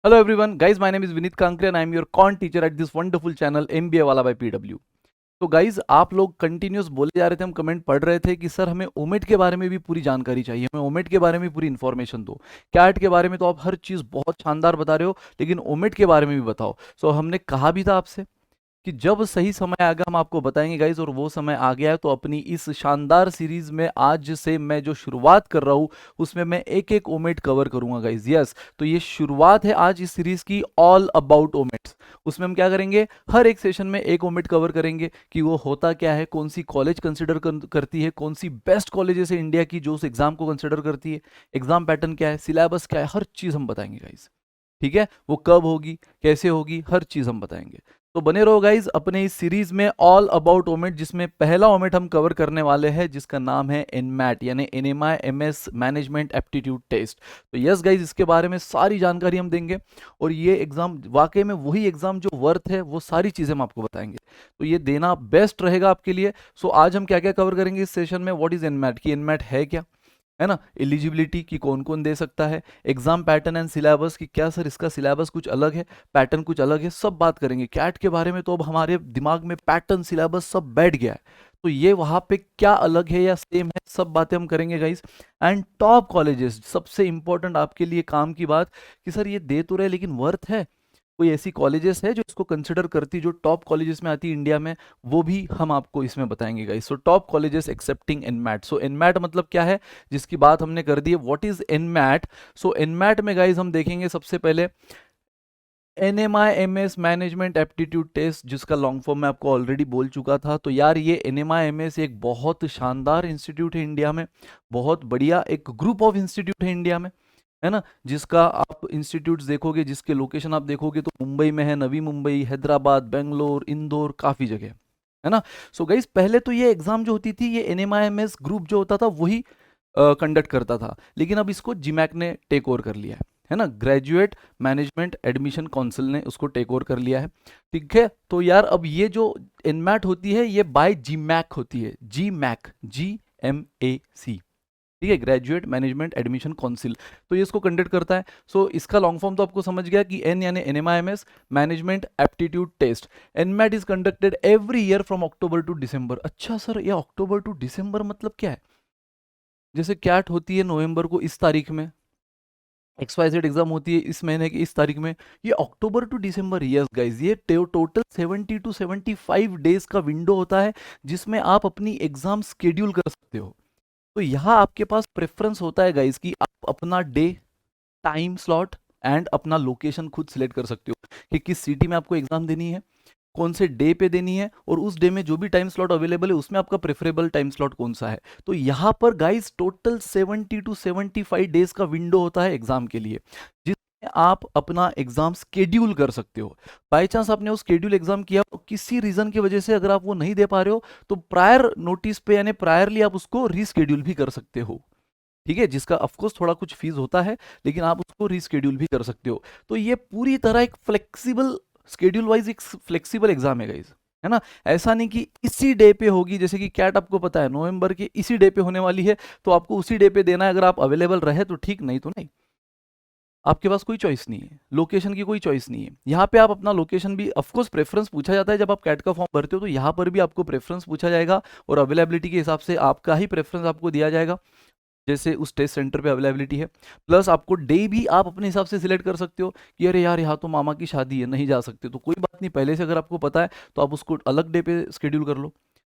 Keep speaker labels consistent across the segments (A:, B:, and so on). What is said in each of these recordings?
A: Hello everyone, guys. My name is Vinit Kankre and I am your con teacher at this wonderful channel MBA वाला by PW. तो guys आप लोग continuous बोले जा रहे थे, हम कमेंट पढ़ रहे थे कि सर हमें ओमेट के बारे में भी पूरी जानकारी चाहिए, हमें ओमेट के बारे में पूरी इन्फॉर्मेशन दो। कैट के बारे में तो आप हर चीज़ बहुत शानदार बता रहे हो, लेकिन ओमेट के बारे में भी बताओ। सो हमने कहा भी था आपसे कि जब सही समय आएगा हम आपको बताएंगे गाइज, और वो समय आ गया है। तो अपनी इस शानदार सीरीज में आज से मैं जो शुरुआत कर रहा हूँ उसमें मैं एक एक ओमेट कवर करूंगा गाइज। यस, तो ये शुरुआत है आज इस सीरीज की, ऑल अबाउट ओमेट्स। उसमें हम क्या करेंगे, हर एक सेशन में एक ओमेट कवर करेंगे कि वो होता क्या है, कौन सी कॉलेज कंसिडर करती है, कौन सी बेस्ट कॉलेजेस है इंडिया की जो उस एग्जाम को कंसिडर करती है, एग्जाम पैटर्न क्या है, सिलेबस क्या है, हर चीज़ हम बताएंगे गाइज। ठीक है, वो कब होगी, कैसे होगी, हर चीज़ हम बताएंगे। तो बने रहो गाइज अपने इस सीरीज में ऑल अबाउट ओमेट, जिसमें पहला ओमेट हम कवर करने वाले हैं जिसका नाम है एनमैट यानी NMIMS management aptitude test. तो यस गाइज, इसके बारे में सारी जानकारी हम देंगे और ये एग्जाम वाकई में वही एग्जाम जो वर्थ है, वो सारी चीजें हम आपको बताएंगे। तो ये देना बेस्ट रहेगा आपके लिए। सो आज हम क्या क्या कवर करेंगे इस सेशन में, व्हाट इज एनमैट, की एनमैट है क्या, है ना, एलिजिबिलिटी की कौन कौन दे सकता है, एग्जाम पैटर्न एंड सिलेबस की क्या सर इसका सिलेबस कुछ अलग है, पैटर्न कुछ अलग है, सब बात करेंगे। कैट के बारे में तो अब हमारे दिमाग में पैटर्न सिलेबस सब बैठ गया है, तो ये वहां पे क्या अलग है या सेम है, सब बातें हम करेंगे गाइस। एंड टॉप कॉलेजेस, सबसे इंपॉर्टेंट आपके लिए काम की बात कि सर ये दे तो रहे लेकिन वर्थ है, कोई ऐसी कॉलेजेस है जो इसको कंसिडर करती, जो टॉप कॉलेजेस में आती है इंडिया में, वो भी हम आपको इसमें बताएंगे guys. So top colleges accepting NMAT. So NMAT मतलब क्या है, जिसकी बात हमने कर दी है, what is NMAT. So NMAT में गाइस हम देखेंगे सबसे पहले NMIMS management aptitude test, जिसका लॉन्ग फॉर्म मैं आपको ऑलरेडी बोल चुका था। तो यार ये एनएमआई एमएस एक बहुत शानदार इंस्टीट्यूट है इंडिया में, बहुत बढ़िया एक ग्रुप ऑफ इंस्टीट्यूट है इंडिया में, है ना, जिसका आप इंस्टीट्यूट्स देखोगे, जिसके लोकेशन आप देखोगे तो मुंबई में है, नवी मुंबई, हैदराबाद, बेंगलोर, इंदौर, काफ़ी जगह है ना। सो गाइस पहले तो ये एग्जाम जो होती थी, ये एनएमआईएमएस ग्रुप जो होता था वही कंडक्ट करता था, लेकिन अब इसको जीमैक ने टेक ओवर कर लिया है ना, ग्रेजुएट मैनेजमेंट एडमिशन काउंसिल ने उसको टेक ओवर कर लिया है। ठीक है, तो यार अब ये जो एनमैट होती है ये बाय जीमैक होती है, जीमैक, GMAC, ठीक है, ग्रेजुएट मैनेजमेंट एडमिशन काउंसिल, तो ये इसको कंडक्ट करता है। सो इसका लॉन्ग फॉर्म तो आपको समझ गया कि एन यानी NMIMS management aptitude test. NMAT is conducted every year from October to December. अच्छा सर, ये अक्टूबर टू दिसंबर मतलब क्या है, जैसे कैट होती है नवंबर को इस तारीख में, XYZ एग्जाम होती है इस महीने की इस तारीख में, ये अक्टूबर टू दिसंबर। यस गाइज, ये टोटल 70 टू 75 डेज का विंडो होता है जिसमें आप अपनी एग्जाम स्केड्यूल कर सकते हो। तो यहाँ आपके पास प्रेफरेंस होता है गाइस कि आप अपना डे, टाइम स्लॉट एंड अपना लोकेशन खुद सिलेक्ट कर सकते हो कि किस सिटी में आपको एग्जाम देनी है, कौन से डे पे देनी है, और उस डे में जो भी टाइम स्लॉट अवेलेबल है उसमें आपका प्रेफरेबल टाइम स्लॉट कौन सा है। तो यहाँ पर गाइस टोटल 70 टू 75 डेज का विंडो होता है एग्जाम के लिए, जिसमें आप अपना एग्जाम स्केड्यूल कर सकते हो। बाई चांस आपने वो स्केड्यूल एग्जाम किया, तो किसी रीजन की वजह से अगर आप वो नहीं दे पा रहे हो तो प्रायर नोटिस पे यानी प्रायरली आप उसको रीस्केड्यूल भी कर सकते हो। ठीक है, जिसका ऑफकोर्स थोड़ा कुछ फीस होता है, लेकिन आप उसको रीस्केड्यूल भी कर सकते हो। तो ये पूरी तरह एक फ्लेक्सिबल, स्केड्यूल वाइज एक फ्लेक्सिबल एग्जाम है गाइज, है ना। ऐसा नहीं कि इसी डे पे होगी, जैसे कि कैट आपको पता है नवंबर के इसी डे पे होने वाली है, तो आपको उसी डे पे देना है। अगर आप अवेलेबल रहे तो ठीक, नहीं तो नहीं, आपके पास कोई चॉइस नहीं है, लोकेशन की कोई चॉइस नहीं है। यहाँ पे आप अपना लोकेशन भी, ऑफकोर्स प्रेफरेंस पूछा जाता है जब आप कैट का फॉर्म भरते हो, तो यहाँ पर भी आपको प्रेफरेंस पूछा जाएगा और अवेलेबिलिटी के हिसाब से आपका ही प्रेफरेंस आपको दिया जाएगा, जैसे उस टेस्ट सेंटर पे अवेलेबिलिटी है। प्लस आपको डे भी आप अपने हिसाब से सिलेक्ट कर सकते हो कि अरे यार यहाँ तो मामा की शादी है, नहीं जा सकते, तो कोई बात नहीं, पहले से अगर आपको पता है तो आप उसको अलग डे पे स्केड्यूल कर लो।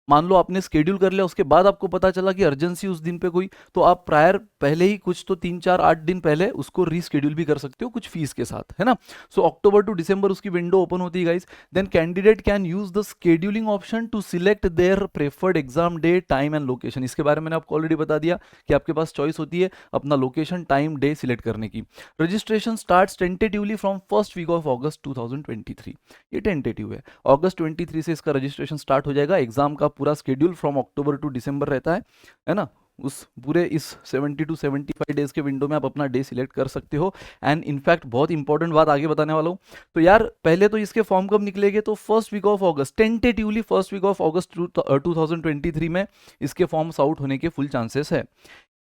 A: मान लो आपने स्केड्यूल कर लिया, उसके बाद आपको पता चला कि अर्जेंसी उस दिन पे कोई, तो आप प्रायर पहले ही कुछ तो 3 4 8 दिन पहले उसको रीस्केड्यूल भी कर सकते हो कुछ फीस के साथ, है ना। सो अक्टूबर टू दिसंबर उसकी विंडो ओपन होती है guys. Then candidate can use the scheduling option to select their preferred exam day, time and location. इसके बारे में मैंने आपको ऑलरेडी बता दिया कि आपके पास चॉइस होती है अपना लोकेशन, टाइम, डे सिलेक्ट करने की। Registration starts tentatively from first week of August 2023। ये टेंटेटिव है, अगस्त 23 से इसका रजिस्ट्रेशन स्टार्ट हो जाएगा। एग्जाम का पूरा स्केड्यूल फ्रॉम अक्टूबर टू दिसंबर रहता है ना। उस पूरे इस 70 टू 75 डेज के विंडो में आप अपना डे सिलेक्ट कर सकते हो। एंड इनफैक्ट बहुत इंपॉर्टेंट बात आगे बताने वाला हूँ। तो यार पहले तो इसके फॉर्म कब निकलेंगे, तो first week of August, tentatively first week of August 2023 में इसके फॉर्म्स आउट होने के फुल चांसेस है।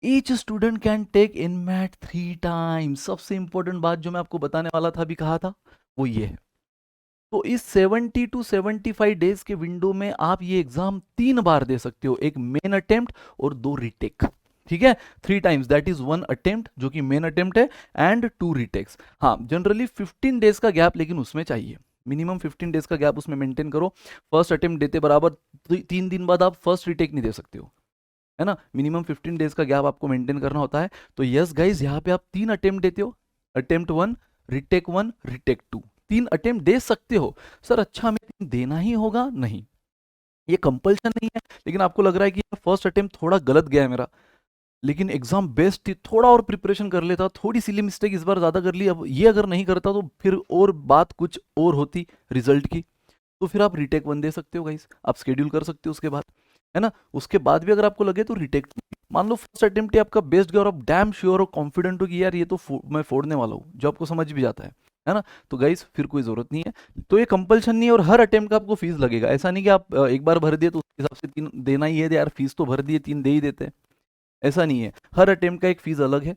A: Each student can take NMAT 3 times. सबसे इंपॉर्टेंट बात जो मैं आपको बताने वाला था, अभी कहा था, वो ये है। तो इस 70 टू 75 डेज के विंडो में आप ये एग्जाम 3 बार दे सकते हो, एक मेन अटेम्प्ट और 2 रीटेक। ठीक है, 3 टाइम्स, दैट इज 1 अटेम्प्ट जो कि मेन अटेम्प्ट है एंड 2 रीटेक्स। हाँ, जनरली 15 डेज का गैप लेकिन उसमें चाहिए, मिनिमम 15 डेज का गैप उसमें मेंटेन करो। फर्स्ट अटेम्प्ट देते बराबर 3 दिन बाद आप फर्स्ट रीटेक नहीं दे सकते हो, है ना, मिनिमम 15 डेज का गैप आपको मेंटेन करना होता है। तो यस गाइज, यहाँ पे आप 3 अटेम्प्ट देते हो, अटेम्प्ट 1, रीटेक 2, 3 अटेम्प्ट दे सकते हो। सर अच्छा हमें 3 देना ही होगा? नहीं, ये कंपल्शन नहीं है, लेकिन आपको लग रहा है कि फर्स्ट अटेम्प्ट थोड़ा गलत गया है मेरा, लेकिन एग्जाम बेस्ट थी, थोड़ा और प्रिपरेशन कर लेता, थोड़ी सिली मिस्टेक इस बार ज्यादा कर ली, अब ये अगर नहीं करता तो फिर और बात कुछ और होती रिजल्ट की, तो फिर आप रीटेक 1 दे सकते हो गाइस, आप शेड्यूल कर सकते हो उसके बाद, है ना। उसके बाद भी अगर आपको लगे तो रीटेक 2। मान लो फर्स्ट अटेम्प्ट ही आपका बेस्ट गया और आप डैम श्योर हो, कॉन्फिडेंट हो कि यार ये तो मैं फोड़ने वाला हूँ, जो आपको समझ भी जाता है ना, तो गाइस फिर कोई जरूरत नहीं है। तो ये कंपल्शन नहीं है, और हर अटेम्प्ट का आपको फीस लगेगा, ऐसा नहीं कि आप एक बार भर दिए तो उस हिसाब से 3 देना ही है, यार फीस तो भर दिए 3 दे ही देते हैं, ऐसा नहीं है। हर अटेम्प्ट का एक फीस अलग है,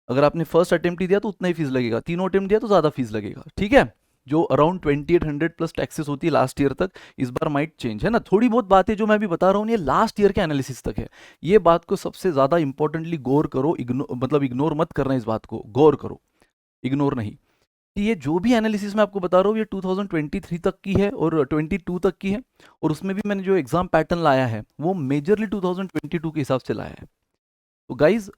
A: अगर आपने फर्स्ट अटेम्प्ट ही दिया तो उतना ही फीस लगेगा, तीनों अटेम्प्ट दिया तो ज़्यादा फीस लगेगा, ठीक है। जो अराउंड 2800 प्लस टैक्सेस होती है लास्ट ईयर तक, इस बार माइट चेंज, है ना। थोड़ी बहुत बातें जो मैं अभी बता रहा हूँ ये लास्ट ईयर के एनालिसिस तक है, ये बात को सबसे ज़्यादा इंपॉर्टेंटली गौर करो, मतलब इग्नोर मत करना, इस बात को गौर करो, इग्नोर नहीं। कि ये जो भी एनालिसिस मैं आपको बता रहा हूँ ये 2023 तक की है और 22 तक की है, और उसमें भी मैंने जो एग्जाम पैटर्न लाया है वो मेजरली 2022 के हिसाब से लाया है। तो गाइज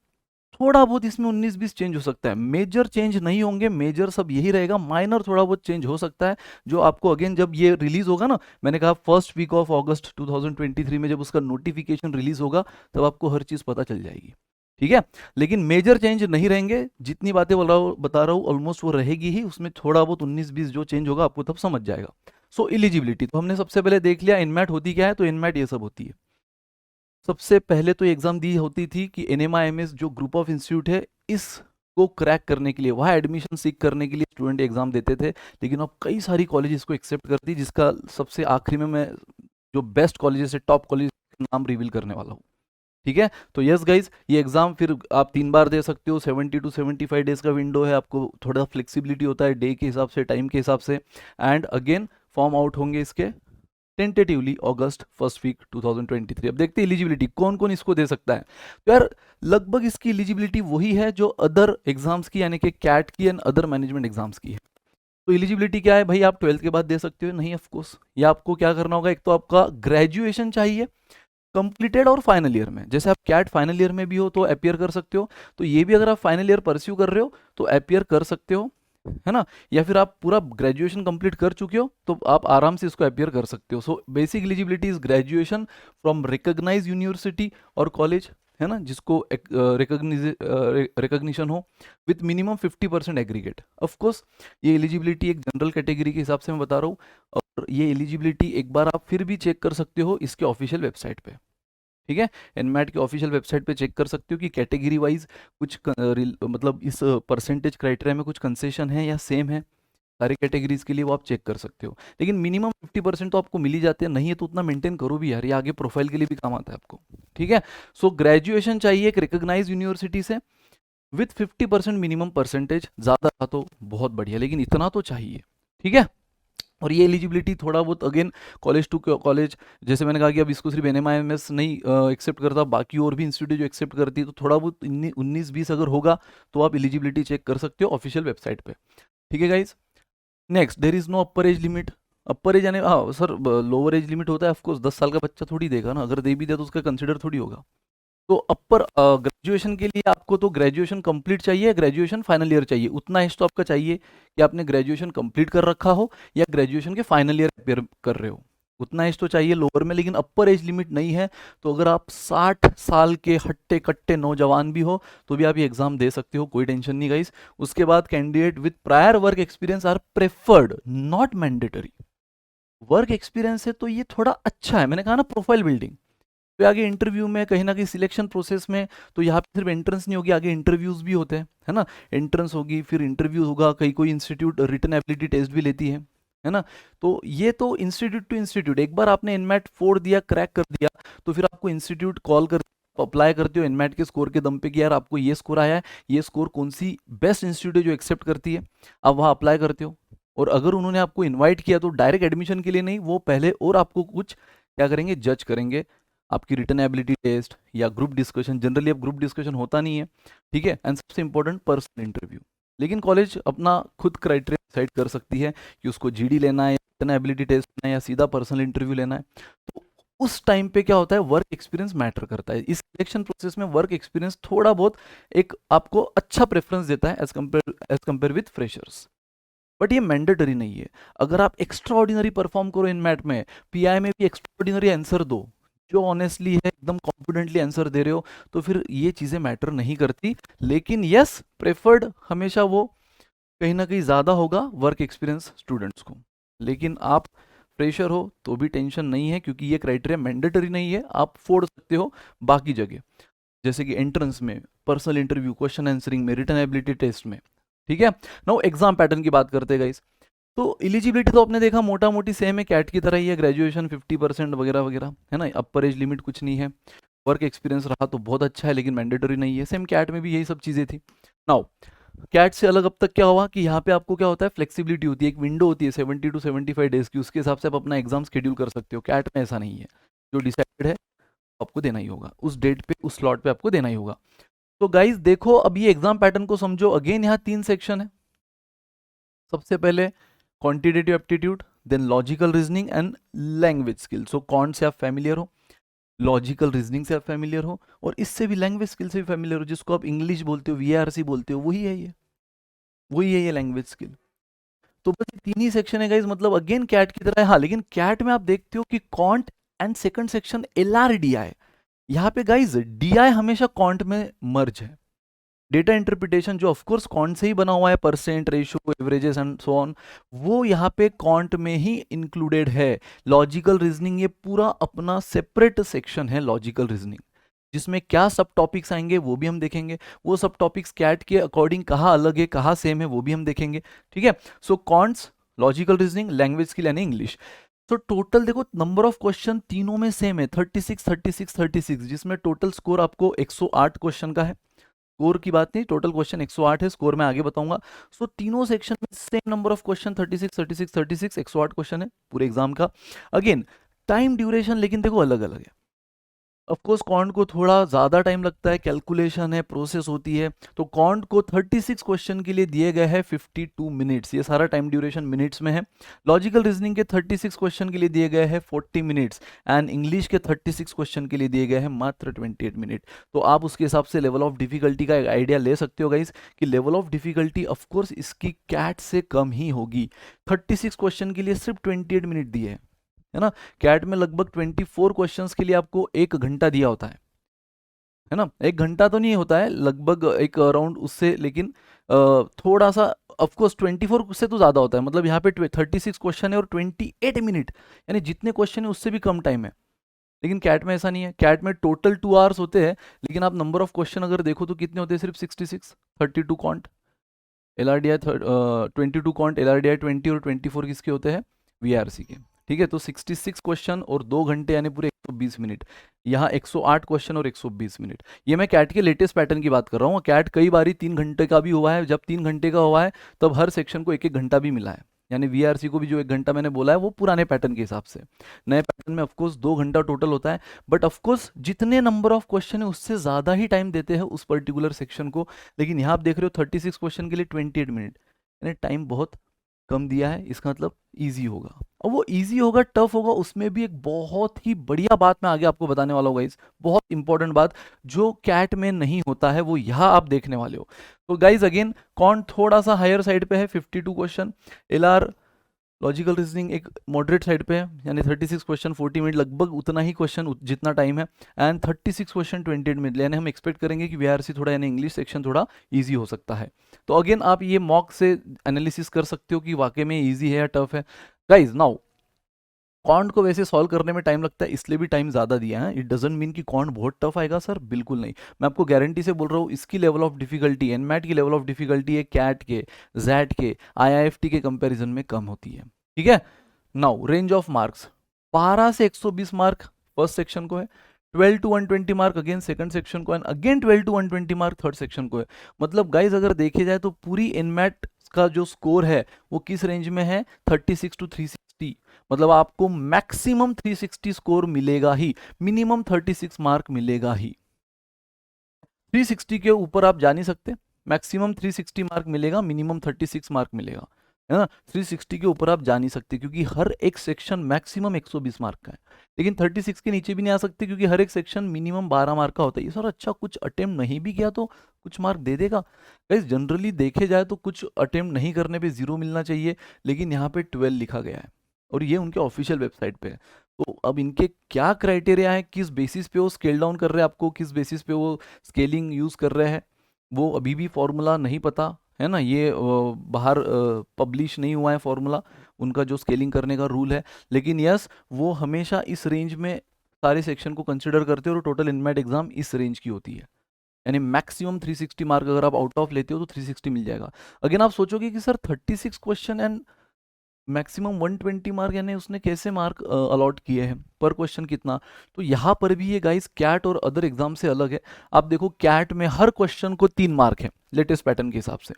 A: थोड़ा बहुत इसमें 19-20 चेंज हो सकता है, मेजर चेंज नहीं होंगे, मेजर सब यही रहेगा, माइनर थोड़ा बहुत चेंज हो सकता है, जो आपको अगेन जब ये रिलीज होगा ना, मैंने कहा फर्स्ट वीक ऑफ अगस्त 2023 में जब उसका नोटिफिकेशन रिलीज होगा तब आपको हर चीज पता चल जाएगी, ठीक है। लेकिन मेजर चेंज नहीं रहेंगे, जितनी बातें बता रहा हूँ ऑलमोस्ट वो रहेगी ही, उसमें थोड़ा बहुत 19-20 जो चेंज होगा आपको तब समझ जाएगा। सो इलिजिबिलिटी तो हमने सबसे पहले देख लिया, इनमैट होती क्या है, तो इनमैट ये सब होती है। सबसे पहले तो एग्जाम दी होती थी कि एनएमआईएमएस जो ग्रुप ऑफ इंस्टीट्यूट है इसको क्रैक करने के लिए, वहाँ एडमिशन सीख करने के लिए स्टूडेंट एग्जाम देते थे, लेकिन अब कई सारी कॉलेज इसको एक्सेप्ट करती, जिसका सबसे आखिरी में मैं जो बेस्ट कॉलेजेस है, टॉप कॉलेज नाम रिवील करने वाला हूँ, ठीक है। तो यस गाइज, ये एग्जाम फिर आप 3 बार दे सकते हो, 70 टू 75 डेज का विंडो है, आपको थोड़ा फ्लेक्सिबिलिटी होता है डे के हिसाब से, टाइम के हिसाब से, एंड अगेन फॉर्म आउट होंगे इसके टेंटेटिवली अगस्त फर्स्ट वीक 2023। अब देखते हैं एलिजिबिलिटी कौन कौन इसको दे सकता है। तो यार लगभग इसकी एलिजिबिलिटी वही है जो अदर एग्जाम्स की, यानी कि कैट की एंड अदर मैनेजमेंट एग्जाम्स की है। तो एलिजिबिलिटी क्या है भाई, आप 12th के बाद दे सकते हो? नहीं, ऑफकोर्स, या आपको क्या करना होगा, एक तो आपका ग्रेजुएशन चाहिए कंप्लीटेड और फाइनल ईयर में, जैसे आप कैट फाइनल ईयर में भी हो तो अपियर कर सकते हो, तो ये भी अगर आप फाइनल ईयर परस्यू कर रहे हो तो अपियर कर सकते हो, है ना। या फिर आप पूरा ग्रेजुएशन कंप्लीट कर चुके हो तो आप आराम से इसको अपियर कर सकते हो। So basic eligibility is graduation from recognise university और कॉलेज, है ना, जिसको रिकॉग्निशन हो with minimum 50% aggregate. Of course ये एलिजिबिलिटी एक जनरल कैटेगरी के हिसाब से मैं बता रहा हूँ, और ये एलिजिबिलिटी एक बार आप फिर भी चेक कर सकते हो इसके ऑफिशियल वेबसाइट पे, ठीक है। एनमैट के ऑफिशियल वेबसाइट पे चेक कर सकते हो कि कैटेगरी वाइज कुछ मतलब इस परसेंटेज क्राइटेरिया में कुछ कंसेशन है या सेम है, सारी कैटेगरीज के लिए वो आप चेक कर सकते हो, लेकिन मिनिमम 50% तो आपको मिल ही जाते हैं, नहीं है तो उतना मेंटेन करो भी यार, ये आगे प्रोफाइल के लिए भी काम आता है आपको, ठीक है। सो ग्रेजुएशन चाहिए एक रिकॉग्नाइज यूनिवर्सिटी से विथ 50% मिनिमम परसेंटेज, ज्यादा रहा तो बहुत बढ़िया, लेकिन इतना तो चाहिए, ठीक है। और ये एलिजिबिलिटी थोड़ा बहुत अगेन कॉलेज टू कॉलेज, जैसे मैंने कहा कि अब इसको सिर्फ एनएमआईएमएस नहीं एक्सेप्ट करता, बाकी और भी इंस्टीट्यूट जो एक्सेप्ट करती है, तो थोड़ा बहुत 19-20 अगर होगा तो आप एलिजिबिलिटी चेक कर सकते हो ऑफिशियल वेबसाइट पे, ठीक है guys. Next, there is no upper age limit. Upper age यानी हाँ सर लोअर एज लिमिट होता है, ऑफकोर्स 10 साल का बच्चा थोड़ी देगा ना, अगर दे भी दे तो उसका कंसिडर थोड़ी होगा। तो अपर ग्रेजुएशन के लिए आपको तो ग्रेजुएशन कंप्लीट चाहिए, ग्रेजुएशन फाइनल ईयर चाहिए, उतना एज तो आपका चाहिए कि आपने ग्रेजुएशन कंप्लीट कर रखा हो या ग्रेजुएशन के फाइनल ईयर अपेयर कर रहे हो, उतना एज तो चाहिए लोअर में, लेकिन अपर एज लिमिट नहीं है। तो अगर आप 60 साल के हट्टे कट्टे नौजवान भी हो तो भी आप ये एग्जाम दे सकते हो, कोई टेंशन नहीं गाइस। उसके बाद candidate with prior work experience are preferred, not mandatory. Work experience है तो ये थोड़ा अच्छा है, मैंने कहा ना प्रोफाइल बिल्डिंग। तो आगे इंटरव्यू में कहीं ना कहीं सिलेक्शन प्रोसेस में, तो यहाँ पे सिर्फ एंट्रेंस नहीं होगी, आगे इंटरव्यूज भी होते हैं, है ना। एंट्रेंस होगी, फिर इंटरव्यू होगा, कई कोई इंस्टीट्यूट रिटन एबिलिटी टेस्ट भी लेती है ना। तो ये तो इंस्टीट्यूट टू इंस्टीट्यूट, एक बार आपने इनमैट 4 दिया, क्रैक कर दिया, तो फिर आपको इंस्टीट्यूट कॉल कर आप अप्लाई करते हो एनमैट के स्कोर के दम पे कि यार आपको ये स्कोर आया है, ये स्कोर कौन सी बेस्ट इंस्टीट्यूट है जो एक्सेप्ट करती है, आप वहाँ अप्लाई करते हो। और अगर उन्होंने आपको इन्वाइट किया तो डायरेक्ट एडमिशन के लिए नहीं, वो पहले और आपको कुछ क्या करेंगे, जज करेंगे, आपकी रिटन एबिलिटी टेस्ट या ग्रुप डिस्कशन। जनरली अब ग्रुप डिस्कशन होता नहीं है, ठीक है, एंड सबसे इंपॉर्टेंट पर्सनल इंटरव्यू। लेकिन कॉलेज अपना खुद क्राइटेरिया डिसाइड कर सकती है कि उसको जीडी लेना है, रिटन एबिलिटी टेस्ट लेना है, या सीधा पर्सनल इंटरव्यू लेना है। तो उस टाइम पे क्या होता है, वर्क एक्सपीरियंस मैटर करता है। इस सिलेक्शन प्रोसेस में वर्क एक्सपीरियंस थोड़ा बहुत एक आपको अच्छा प्रेफरेंस देता है as compare with freshers, but ये मैंडेटरी नहीं है। अगर आप एक्स्ट्रा ऑर्डिनरी परफॉर्म करो इन मैट में, पीआई में भी एक्स्ट्रा ऑर्डिनरी आंसर दो, जो ऑनेस्टली है एकदम कॉन्फिडेंटली आंसर दे रहे हो, तो फिर ये चीज़ें मैटर नहीं करती। लेकिन यस, प्रेफर्ड हमेशा वो कहीं ना कहीं ज़्यादा होगा वर्क एक्सपीरियंस स्टूडेंट्स को। लेकिन आप फ्रेशर हो तो भी टेंशन नहीं है, क्योंकि ये क्राइटेरिया मैंडेटरी नहीं है, आप फोड़ सकते हो बाकी जगह, जैसे कि एंट्रेंस में, पर्सनल इंटरव्यू, क्वेश्चन आंसरिंग में, रिटन एबिलिटी टेस्ट में, ठीक है। नाउ एग्जाम पैटर्न की बात करते हैं गाइस। तो एलिजिबिलिटी तो आपने देखा मोटा मोटी सेम है, कैट की तरह ही है, ग्रेजुएशन 50% वगैरह वगैरह, है ना, अपर एज लिमिट कुछ नहीं है। वर्क एक्सपीरियंस रहा तो बहुत अच्छा है, लेकिन मैंडेटरी नहीं है। सेम कैट में भी यही सब चीज़ें थी। नाउ कैट से अलग अब तक क्या हुआ कि यहाँ पे आपको क्या होता है, फ्लेक्सिबिलिटी होती है, एक विंडो होती है 70 to 75 डेज की, उसके हिसाब से आप अपना एग्जाम शेड्यूल कर सकते हो। कैट में ऐसा नहीं है, जो डिसाइडेड है आपको देना ही होगा, उस डेट पे उस स्लॉट पे आपको देना ही होगा। तो गाइज देखो, अब ये एग्जाम पैटर्न को समझो। अगेन यहाँ 3 सेक्शन है। सबसे पहले quantitative aptitude, then logical reasoning and language skill. So कौन से आप फैमिलियर हो, लॉजिकल रीजनिंग से आप फैमिलियर हो, और इससे भी लैंग्वेज स्किल से भी फैमिलियर हो, जिसको आप इंग्लिश बोलते हो, वीआरसी बोलते हो, वही है ये, वही है ये लैंग्वेज स्किल। तो बस ये 3 ही सेक्शन है गाइज, मतलब अगेन कैट की तरह है। हाँ, लेकिन कैट में आप देखते हो कि can't and second section LRDI, यहाँ पे गाइज DI हमेशा कॉन्ट में मर्ज है। डेटा इंटरप्रिटेशन जो ऑफकोर्स कॉन्ट से ही बना हुआ है, percent, ratio, averages and so on, वो यहाँ पे कॉन्ट में ही इंक्लूडेड है। लॉजिकल रीजनिंग ये पूरा अपना सेपरेट सेक्शन है, लॉजिकल रीजनिंग, जिसमें क्या सब टॉपिक्स आएंगे वो भी हम देखेंगे। वो सब टॉपिक्स कैट के अकॉर्डिंग कहाँ अलग है, कहाँ सेम है, वो भी हम देखेंगे, ठीक है। So quants, logical reasoning, language skill यानी इंग्लिश। तो टोटल देखो नंबर ऑफ क्वेश्चन तीनों में सेम है, 36 36 36, जिसमें टोटल स्कोर आपको 108 क्वेश्चन का है। स्कोर की बात नहीं, टोटल क्वेश्चन 108 है, स्कोर मैं आगे बताऊंगा। सो तीनों सेक्शन में same number of question, 36 36 36, 108 question है पूरे एग्जाम का। अगेन टाइम ड्यूरेशन लेकिन देखो अलग अलग है। ऑफकोर्स कॉन्ट को थोड़ा ज़्यादा टाइम लगता है, कैलकुलेशन है, प्रोसेस होती है। तो कॉन्ट को 36 क्वेश्चन के लिए दिए गए हैं 52 मिनट्स, ये सारा टाइम ड्यूरेशन मिनट्स में है। लॉजिकल रीजनिंग के 36 क्वेश्चन के लिए दिए गए हैं 40 मिनट्स, एंड इंग्लिश के 36 क्वेश्चन के लिए दिए गए हैं मात्र 28 मिनट। तो आप उसके हिसाब से लेवल ऑफ डिफिकल्टी का एक आइडिया ले सकते हो गाइज, कि लेवल ऑफ डिफिकल्टी ऑफकोर्स इसकी कैट से कम ही होगी। 36 क्वेश्चन के लिए सिर्फ 28 मिनट दिए हैं, है ना। कैट में लगभग 24 क्वेश्चंस के लिए आपको 1 घंटा दिया होता है ना। 1 घंटा तो नहीं होता है, लगभग एक अराउंड उससे, लेकिन थोड़ा सा ऑफकोर्स 24 से तो ज़्यादा होता है। मतलब यहाँ पे 36 क्वेश्चन है और 28 मिनट, यानी जितने क्वेश्चन है उससे भी कम टाइम है। लेकिन कैट में ऐसा नहीं है, कैट में टोटल 2 आवर्स होते हैं, लेकिन आप नंबर ऑफ क्वेश्चन अगर देखो तो कितने होते हैं, सिर्फ 66। 32 कॉन्ट, LRDI 22 कॉन्ट, LRDI 20, और 24 किसके होते हैं, VRC के, ठीक है। तो 66 क्वेश्चन और 2 घंटे यानी पूरे 120 मिनट। यहाँ 108 क्वेश्चन और 120 मिनट। ये मैं कैट के लेटेस्ट पैटर्न की बात कर रहा हूँ। कैट कई बारी 3 घंटे का भी हुआ है, जब 3 घंटे का हुआ है तब हर सेक्शन को 1 घंटा भी मिला है, यानी VRC को भी जो 1 घंटा मैंने बोला है वो पुराने पैटर्न के हिसाब से। नए पैटर्न में ऑफकोर्स 2 घंटा टोटल होता है, बट ऑफकोर्स जितने नंबर ऑफ क्वेश्चन है उससे ज़्यादा ही टाइम देते हैं उस पर्टिकुलर सेक्शन को। लेकिन यहाँ आप देख रहे हो 36 क्वेश्चन के लिए 28 मिनट, यानी टाइम बहुत कम दिया है, इसका मतलब ईजी होगा। और वो ईजी होगा टफ होगा, उसमें भी एक बहुत ही बढ़िया बात मैं आगे आपको बताने वाला हूँ गाइज, बहुत इंपॉर्टेंट बात, जो कैट में नहीं होता है वो यहाँ आप देखने वाले हो। तो गाइज अगेन कौन थोड़ा सा हायर साइड पे है, 52 क्वेश्चन। LR लॉजिकल रीजनिंग एक मॉडरेट साइड पे है, यानी 36 क्वेश्चन 40 मिनट, लगभग उतना ही क्वेश्चन जितना टाइम है, एंड 36 क्वेश्चन 28 मिनट, यानी हम एक्सपेक्ट करेंगे कि VRC थोड़ा, यानी इंग्लिश सेक्शन थोड़ा इजी हो सकता है। तो अगेन आप ये मॉक से एनालिसिस कर सकते हो कि वाकई में इजी है या टफ है। गाइज नाउ कॉन्ट को वैसे सॉल्व करने में टाइम लगता है, इसलिए भी टाइम ज़्यादा दिया है। इट डजंट मीन कि कॉन्ट बहुत टफ आएगा सर, बिल्कुल नहीं। मैं आपको गारंटी से बोल रहा हूँ, इसकी लेवल ऑफ डिफिकल्टी, एनमैट की लेवल ऑफ डिफिकल्टी है कैट के, जैट के, IIFT के कंपैरिजन में कम होती है, ठीक है। नाउ रेंज ऑफ मार्क्स 12 से 120 मार्क फर्स्ट सेक्शन को है, 12 to 120 mark again second section को, and again 12 to 120 mark third section को है। मतलब गाइज अगर देखे जाए तो पूरी इनमैट का जो स्कोर है वो किस रेंज में है, 36 टू 360। मतलब आपको मैक्सिमम 360 स्कोर मिलेगा ही, मिनिमम 36 मार्क मिलेगा ही। 360 के ऊपर आप जा नहीं सकते, मैक्सिमम 360 मार्क मिलेगा, मिनिमम 36 मार्क मिलेगा, है ना। 360 के ऊपर आप जा नहीं सकते क्योंकि हर एक सेक्शन मैक्सिमम 120 मार्क का है, लेकिन 36 के नीचे भी नहीं आ सकते क्योंकि हर एक सेक्शन मिनिमम 12 मार्क का होता है। ये सर अच्छा कुछ अटेम्प्ट नहीं भी किया तो कुछ मार्क दे देगा। गाइस जनरली देखे जाए तो कुछ अटेम्प्ट नहीं करने पे 0 मिलना चाहिए, लेकिन यहाँ पे 12 लिखा गया है और ये उनके ऑफिशियल वेबसाइट पे है। तो अब इनके क्या क्राइटेरिया है, किस बेसिस पे वो स्केल डाउन कर रहे हैं आपको, किस बेसिस पे वो स्केलिंग यूज़ कर रहे हैं, वो अभी भी फॉर्मूला नहीं पता, है ना। ये बाहर पब्लिश नहीं हुआ है फॉर्मूला, उनका जो स्केलिंग करने का रूल है। लेकिन यस, वो हमेशा इस रेंज में सारे सेक्शन को कंसिडर करते हैं और टोटल इनमेट एग्जाम इस रेंज की होती है, यानी मैक्सिमम 360 मार्क अगर आप आउट ऑफ लेते हो तो 360 मिल जाएगा। अगेन आप सोचोगे कि sir 36 question and maximum 120 mark, यानी उसने कैसे मार्क अलॉट किए हैं, पर क्वेश्चन कितना। तो यहाँ पर भी ये गाइस कैट और अदर एग्जाम से अलग है। आप देखो कैट में हर क्वेश्चन को 3 मार्क है लेटेस्ट पैटर्न के हिसाब से,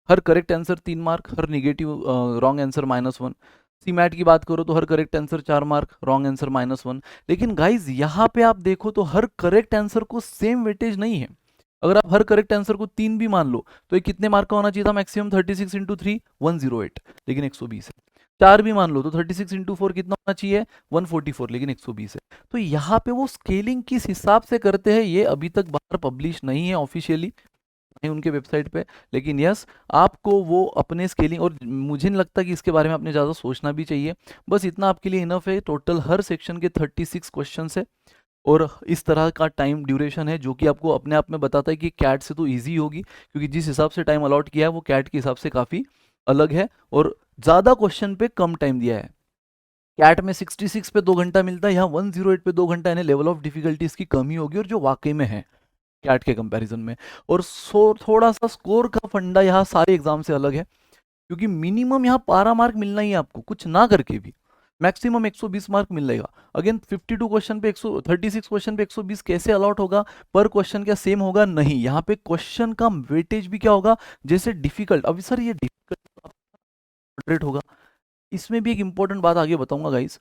A: हर करेक्ट आंसर 3 मार्क, हर निगेटिव रॉन्ग आंसर -1। सीमैट की बात करो तो हर correct answer 4 mark, wrong answer -1। लेकिन गाइज यहाँ पे आप देखो तो हर करेक्ट आंसर को सेम वेटेज नहीं है। अगर आप हर करेक्ट आंसर को 3 भी मान लो तो ये कितने मार्क का होना चाहिए था, मैक्सिमम 36 इंटू 3 108, लेकिन 120 है। 4 भी मान लो तो 36 इंटू 4 कितना होना चाहिए, 144, लेकिन 120 है। तो यहाँ पे वो स्केलिंग किस हिसाब से करते हैं ये अभी तक बाहर पब्लिश नहीं है ऑफिशियली, नहीं उनके वेबसाइट पे। लेकिन यस, आपको वो अपने स्केलिंग, और मुझे नहीं लगता कि इसके बारे में आपने ज़्यादा सोचना भी चाहिए, बस इतना आपके लिए इनफ है। टोटल हर सेक्शन के 36 क्वेश्चन है और इस तरह का टाइम ड्यूरेशन है जो कि आपको अपने आप में बताता है कि कैट से तो ईजी होगी, क्योंकि जिस हिसाब से टाइम अलॉट किया है वो कैट के हिसाब से काफ़ी अलग है और ज़्यादा क्वेश्चन पे कम टाइम दिया है। कैट में 66 पे 2 घंटा मिलता है, यहाँ 108 पे 2 घंटा, यानी लेवल ऑफ डिफिकल्टी इसकी कमी होगी और जो वाकई में है कैट के कंपैरिजन में। और थोड़ा सा स्कोर का फंडा यहाँ सारे एग्जाम से अलग है, क्योंकि मिनिमम यहाँ 12 मार्क मिलना ही है आपको, कुछ ना करके भी मैक्सिमम 120 मार्क मिल जाएगा। अगेन 52 क्वेश्चन पे 136 क्वेश्चन पे 120 कैसे अलॉट होगा, पर क्वेश्चन क्या सेम होगा, नहीं। यहाँ पे क्वेश्चन का वेटेज भी क्या होगा, जैसे डिफिकल्ट, अभी सर ये डिफिकल्ट होगा। इसमें भी एक इंपॉर्टेंट बात आगे बताऊंगा गाइस,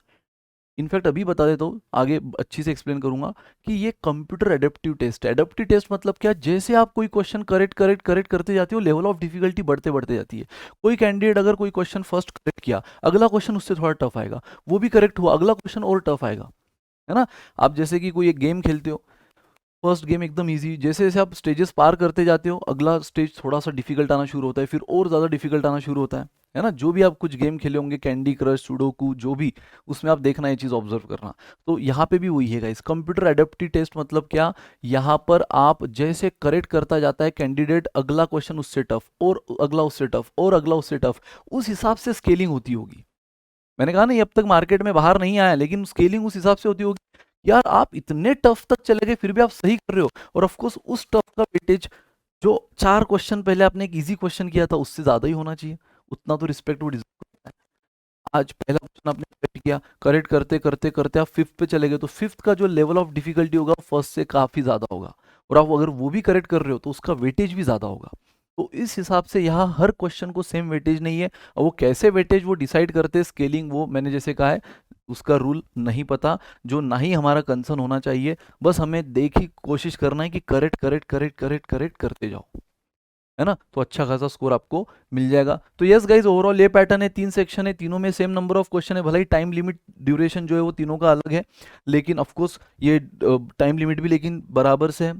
A: इनफैक्ट अभी बता देता हूँ, आगे अच्छी से एक्सप्लेन करूंगा कि ये कंप्यूटर एडेप्टिव टेस्ट है। एडेप्टिव टेस्ट मतलब क्या, जैसे आप कोई क्वेश्चन करेक्ट करेक्ट करेक्ट करते जाते हो, लेवल ऑफ डिफिकल्टी बढ़ते बढ़ते जाती है। कोई कैंडिडेट अगर कोई क्वेश्चन फर्स्ट करेक्ट किया, अगला क्वेश्चन उससे थोड़ा टफ आएगा, वो भी करेक्ट हुआ, अगला क्वेश्चन और टफ आएगा, है ना। आप जैसे कि कोई एक गेम खेलते हो, फर्स्ट गेम एकदम इजी, जैसे जैसे आप स्टेजेस पार करते जाते हो अगला स्टेज थोड़ा सा डिफिकल्ट आना शुरू होता है, फिर और ज़्यादा डिफिकल्ट आना शुरू होता है ना। जो भी आप कुछ गेम खेले होंगे, कैंडी क्रश, सुडोकू, जो भी, उसमें आप देखना ये चीज़ ऑब्जर्व करना। तो यहाँ पे भी वही है गाइस, कंप्यूटर एडेप्टिव टेस्ट मतलब क्या, यहाँ पर आप जैसे करेक्ट करता जाता है कैंडिडेट, अगला क्वेश्चन उससे टफ और अगला उससे टफ और अगला उससे टफ, उस हिसाब से स्केलिंग होती होगी। मैंने कहा ना ये अब तक मार्केट में बाहर नहीं आया, लेकिन स्केलिंग उस हिसाब से होती होगी। यार आप इतने टफ तक चले गए फिर भी आप सही कर रहे हो, और ऑफ कोर्स उस टफ का वेटेज जो 4 क्वेश्चन पहले आपने एक इजी क्वेश्चन किया था उससे ज्यादा ही होना चाहिए, उतना तो रिस्पेक्ट वो डिजर्व करता है। आज पहला क्वेश्चन आपने करेक्ट किया, करेक्ट करते करते करते आप 5th पे चले गए, तो 5th का जो लेवल ऑफ डिफिकल्टी होगा फर्स्ट से काफी ज्यादा होगा, और आप अगर वो भी करेक्ट कर रहे हो तो उसका वेटेज भी ज्यादा होगा। तो इस हिसाब से यहाँ हर क्वेश्चन को सेम वेटेज नहीं है, और वो कैसे वेटेज वो डिसाइड करते हैं स्केलिंग, वो मैंने जैसे कहा है उसका रूल नहीं पता, जो ना ही हमारा कंसर्न होना चाहिए। बस हमें देखी कोशिश करना है कि correct correct correct correct correct करते जाओ, है ना, तो अच्छा खासा स्कोर आपको मिल जाएगा। तो यस गाइज, ओवरऑल ये पैटर्न है, 3 सेक्शन है, तीनों में सेम नंबर ऑफ क्वेश्चन है, भले ही टाइम लिमिट ड्यूरेशन जो है वो तीनों का अलग है, लेकिन ऑफकोर्स ये टाइम लिमिट भी लेकिन बराबर से है।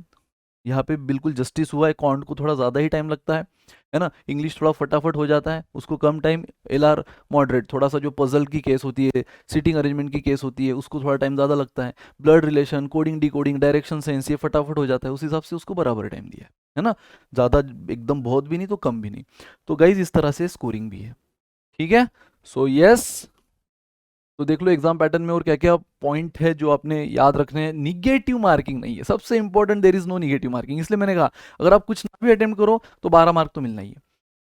A: यहाँ पे बिल्कुल जस्टिस हुआ है, कॉन्ट को थोड़ा ज़्यादा ही टाइम लगता है ना, इंग्लिश थोड़ा फटाफट हो जाता है उसको कम टाइम, एलआर मॉडरेट, थोड़ा सा जो पजल की केस होती है, सिटिंग अरेंजमेंट की केस होती है, उसको थोड़ा टाइम ज़्यादा लगता है, blood relation, coding decoding, direction sense, ये फटाफट हो जाता है, उस हिसाब से उसको बराबर टाइम दिया है ना, ज़्यादा एकदम बहुत भी नहीं तो कम भी नहीं। तो गाइज इस तरह से स्कोरिंग भी है, ठीक है। सो यस, तो देख लो एग्जाम पैटर्न में और क्या क्या पॉइंट है जो आपने याद रखने हैं। निगेटिव मार्किंग नहीं है, सबसे important, there is no negative marking. इसलिए मैंने कहा अगर आप कुछ ना भी अटेम्प्ट करो तो 12 मार्क तो मिलना ही है।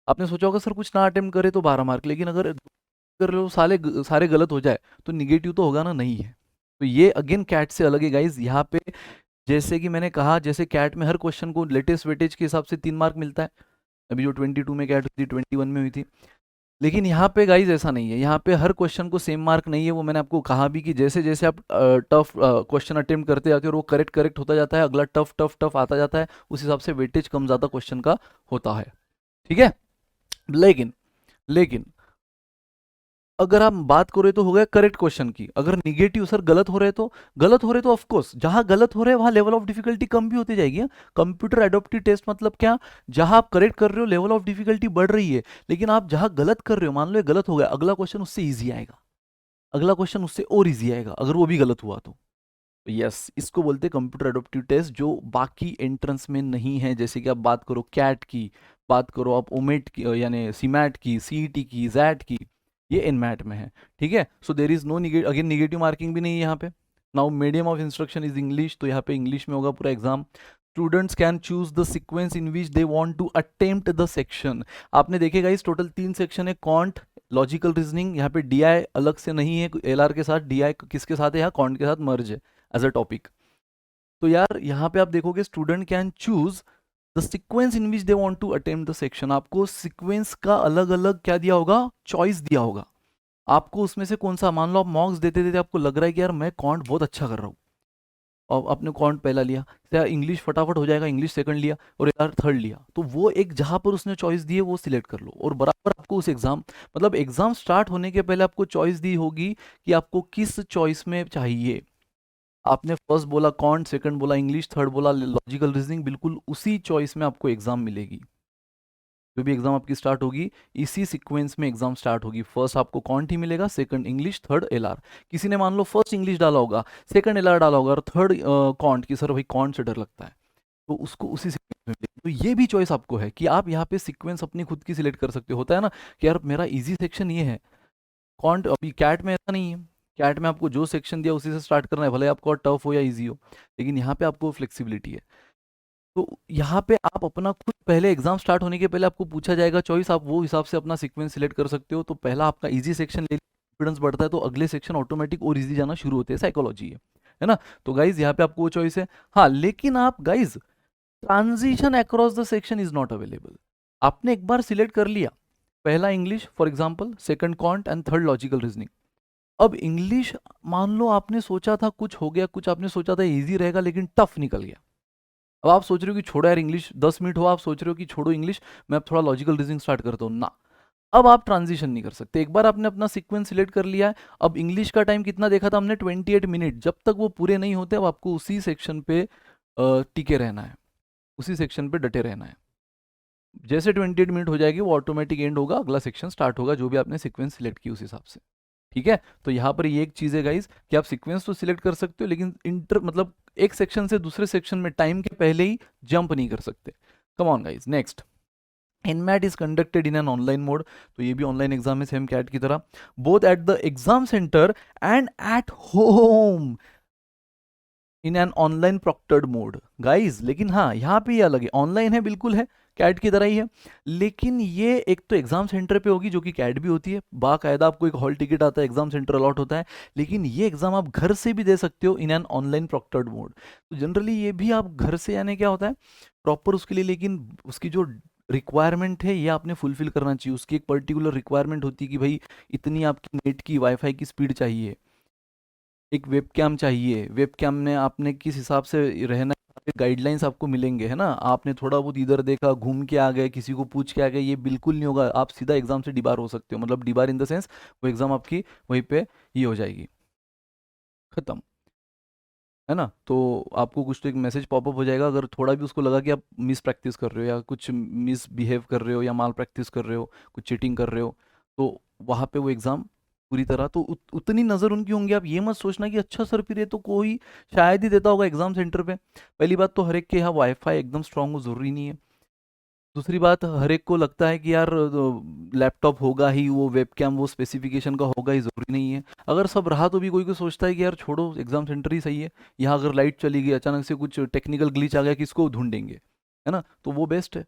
A: आपने सोचा होगा सर कुछ ना अटेम्प्ट करे तो 12 मार्क, लेकिन अगर कर लो सारे सारे गलत हो जाए तो निगेटिव तो होगा ना, नहीं है। तो ये अगेन कैट से अलग है गाइज। यहाँ पे जैसे कि मैंने कहा, जैसे कैट में हर क्वेश्चन को लेटेस्ट वेटेज के हिसाब से 3 मार्क मिलता है, अभी जो 22 में कैट हुई थी 21 में हुई थी। लेकिन यहाँ पे गाइज ऐसा नहीं है, यहाँ पे हर क्वेश्चन को सेम मार्क नहीं है। वो मैंने आपको कहा भी कि जैसे जैसे आप टफ क्वेश्चन अटेम्प्ट करते जाते हो और वो करेक्ट करेक्ट होता जाता है, अगला टफ टफ टफ आता जाता है, उस हिसाब से वेटेज कम ज़्यादा क्वेश्चन का होता है। ठीक है। लेकिन लेकिन अगर आप बात करें तो हो गया करेक्ट क्वेश्चन की। अगर निगेटिव सर गलत हो रहे तो ऑफ कोर्स जहां गलत हो रहे हैं वहां लेवल ऑफ डिफिकल्टी कम भी होती जाएगी। कंप्यूटर एडोप्टिव टेस्ट मतलब क्या, जहां आप करेक्ट कर रहे हो लेवल ऑफ डिफिकल्टी बढ़ रही है, लेकिन आप जहां गलत कर रहे हो, मान लो ये गलत हो गया, अगला क्वेश्चन उससे ईजी आएगा, अगला क्वेश्चन उससे और ईजी आएगा अगर वो भी गलत हुआ तो। यस, इसको बोलते हैं कंप्यूटर एडोप्टिव टेस्ट, जो बाकी एंट्रेंस में नहीं है। जैसे कि आप बात करो कैट की, बात करो आप ओमेट की यानी सीमैट की, सीईटी की, जैट की, ये इनमैट में है। ठीक है। So there is no again negative marking भी नहीं है यहाँ पे। Now medium of instruction is English, तो यहाँ पे इंग्लिश में होगा पूरा exam. Students can choose the sequence in which they want to attempt the section. आपने देखेगा इस टोटल 3 सेक्शन है, कॉन्ट, लॉजिकल रीजनिंग, यहाँ पे डीआई अलग से नहीं है एलआर के साथ, डीआई किसके साथ है, यहाँ कॉन्ट के साथ मर्ज है एज अ टॉपिक। तो यार यहाँ पे आप देखोगे student can choose the sequence in which they want to attempt the section. आपको सीक्वेंस का अलग अलग क्या दिया होगा, चॉइस दिया होगा। आपको उसमें से कौन सा, मान लो आप मॉक्स देते देते आपको लग रहा है कि यार मैं कॉन्ट बहुत अच्छा कर रहा हूँ, और आपने कॉन्ट पहला लिया, या इंग्लिश फटाफट हो जाएगा, इंग्लिश सेकंड लिया और यार थर्ड लिया, तो वो एक जहां पर उसने चॉइस दी है वो सिलेक्ट कर लो। और बराबर आपको उस एग्जाम, मतलब एग्जाम स्टार्ट होने के पहले आपको चॉइस दी होगी कि आपको किस चॉइस में चाहिए। आपने फर्स्ट बोला कॉन्ट, सेकंड बोला इंग्लिश, थर्ड बोला लॉजिकल रीजनिंग, बिल्कुल उसी चॉइस में आपको एग्जाम मिलेगी। जो भी एग्जाम आपकी स्टार्ट होगी इसी सीक्वेंस में एग्जाम स्टार्ट होगी। फर्स्ट आपको कॉन्ट ही मिलेगा, सेकंड इंग्लिश, थर्ड एलआर। किसी ने मान लो फर्स्ट इंग्लिश डाला होगा, सेकंड एलआर डाला होगा और थर्ड कॉन्ट की, सर भाई कॉन्ट से डर लगता है, तो उसको उसी सीक्वेंस में मिलेगी। तो ये भी चॉइस आपको है कि आप यहाँ पे सीक्वेंस अपनी खुद की सिलेक्ट कर सकते हो। होता है ना कि यार मेरा इजी सेक्शन ये है, कॉन्ट अभी कैट में ऐसा नहीं है। कैट में आपको जो सेक्शन दिया उसी से स्टार्ट करना है, भले आपको टफ हो या इजी हो, लेकिन यहाँ पे आपको फ्लेक्सिबिलिटी है। तो यहाँ पे आप अपना खुद पहले एग्जाम स्टार्ट होने के पहले आपको पूछा जाएगा चॉइस, आप वो हिसाब से अपना सीक्वेंस सिलेक्ट कर सकते हो। तो पहला आपका इजी सेक्शन ले, कॉन्फिडेंस बढ़ता है तो अगले सेक्शन ऑटोमेटिक और इजी जाना शुरू होते हैं, साइकोलॉजी है ना। तो गाइज यहाँ पे आपको वो चॉइस है। हाँ लेकिन आप guys, transition across the section is not available. आपने एक बार सिलेक्ट कर लिया, पहला English for example, second can't and third logical reasoning. अब इंग्लिश मान लो आपने सोचा था कुछ हो गया, कुछ आपने सोचा था इजी रहेगा लेकिन टफ निकल गया। अब आप सोच रहे हो कि छोड़ो यार इंग्लिश, 10 मिनट हो आप सोच रहे हो कि छोड़ो इंग्लिश, मैं अब थोड़ा लॉजिकल रीजनिंग स्टार्ट करता हूँ ना। अब आप ट्रांजिशन नहीं कर सकते, एक बार आपने अपना सीक्वेंस सिलेक्ट कर लिया है। अब इंग्लिश का टाइम कितना देखा था हमने, 28 मिनट, जब तक वो पूरे नहीं होते अब आपको उसी सेक्शन पे टिके रहना है, उसी सेक्शन पे डटे रहना है। जैसे 28 मिनट हो जाएगी वो ऑटोमेटिक एंड होगा, अगला सेक्शन स्टार्ट होगा जो भी आपने सीक्वेंस सिलेक्ट की उस हिसाब से। ठीक है। तो यहाँ पर ये एक चीज़ है गाइज कि आप सीक्वेंस तो सिलेक्ट कर सकते हो, लेकिन इंटर मतलब एक सेक्शन से दूसरे सेक्शन में टाइम के पहले ही जंप नहीं कर सकते। Come on guys, next. NMAT is conducted in an online mode, तो ये भी ऑनलाइन एग्जाम है सेम कैट की तरह, both at the exam centre and at home in an online proctored mode guys. लेकिन हाँ यहाँ पे ये अलग है, ऑनलाइन है बिल्कुल है, कैट की तरह ही है, लेकिन ये एक तो एग्जाम सेंटर पे होगी जो कि कैट भी होती है, बाकायदा आपको एक हॉल टिकट आता है, एग्जाम सेंटर अलॉट होता है। लेकिन ये एग्जाम आप घर से भी दे सकते हो in an online proctored mode. तो जनरली ये भी आप घर से, यानी क्या होता है प्रॉपर उसके लिए, लेकिन उसकी जो रिक्वायरमेंट है ये आपने फुलफिल करना चाहिए। उसकी एक पर्टिकुलर रिक्वायरमेंट होती है कि भाई इतनी आपकी नेट की वाईफाई की स्पीड चाहिए, एक वेबकैम चाहिए, वेबकैम में आपने किस हिसाब से रहना है, गाइडलाइंस आपको मिलेंगे, है ना। आपने थोड़ा बहुत इधर देखा, घूम के आ गए, किसी को पूछ के आ गए, ये बिल्कुल नहीं होगा, आप सीधा एग्जाम से डिबार हो सकते हो। मतलब डिबार इन द सेंस वो एग्जाम आपकी वहीं पे ही हो जाएगी, खत्म, है ना। तो आपको कुछ तो एक मैसेज पॉपअप हो जाएगा, अगर थोड़ा भी उसको लगा कि आप मिस प्रैक्टिस कर रहे हो या कुछ मिस बिहेव कर रहे हो या माल प्रैक्टिस कर रहे हो, कुछ चीटिंग कर रहे हो, तो वहाँ पे वो एग्ज़ाम पूरी तरह तो उतनी नज़र उनकी होंगी। आप ये मत सोचना कि अच्छा सर फिर ये तो कोई शायद ही देता होगा एग्ज़ाम सेंटर पे। पहली बात तो हर एक के यहाँ वाईफाई एकदम स्ट्रांग हो ज़रूरी नहीं है। दूसरी बात, हर एक को लगता है कि यार लैपटॉप होगा ही, वो वेबकैम वो स्पेसिफिकेशन का होगा ही, ज़रूरी नहीं है। अगर सब रहा तो भी कोई कोई सोचता है कि यार छोड़ो एग्जाम सेंटर ही सही है, यहाँ अगर लाइट चली गई, अचानक से कुछ टेक्निकल ग्लिच आ गया, किसको ढूंढेंगे, है ना, तो वो बेस्ट है।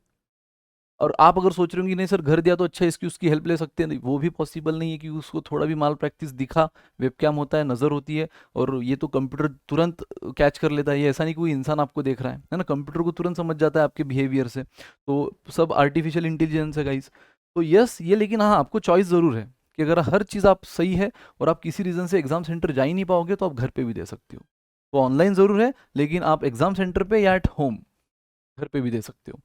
A: और आप अगर सोच रहे हो कि नहीं सर घर दिया तो अच्छा है, इसकी उसकी हेल्प ले सकते हैं, नहीं, वो भी पॉसिबल नहीं है, क्योंकि उसको थोड़ा भी माल प्रैक्टिस दिखा, वेबकैम होता है, नज़र होती है, और ये तो कंप्यूटर तुरंत कैच कर लेता है, ये ऐसा नहीं कोई इंसान आपको देख रहा है ना, कंप्यूटर को तुरंत समझ जाता है आपके बिहेवियर से। तो सब आर्टिफिशियल इंटेलिजेंस है गाइस। तो यस ये, लेकिन हाँ आपको चॉइस ज़रूर है कि अगर हर चीज़ आप सही है और आप किसी रीज़न से एग्जाम सेंटर जा ही नहीं पाओगे तो आप घर पे भी दे सकते हो। तो ऑनलाइन ज़रूर है, लेकिन आप एग्जाम सेंटर पे या एट होम घर पे भी दे सकते हो।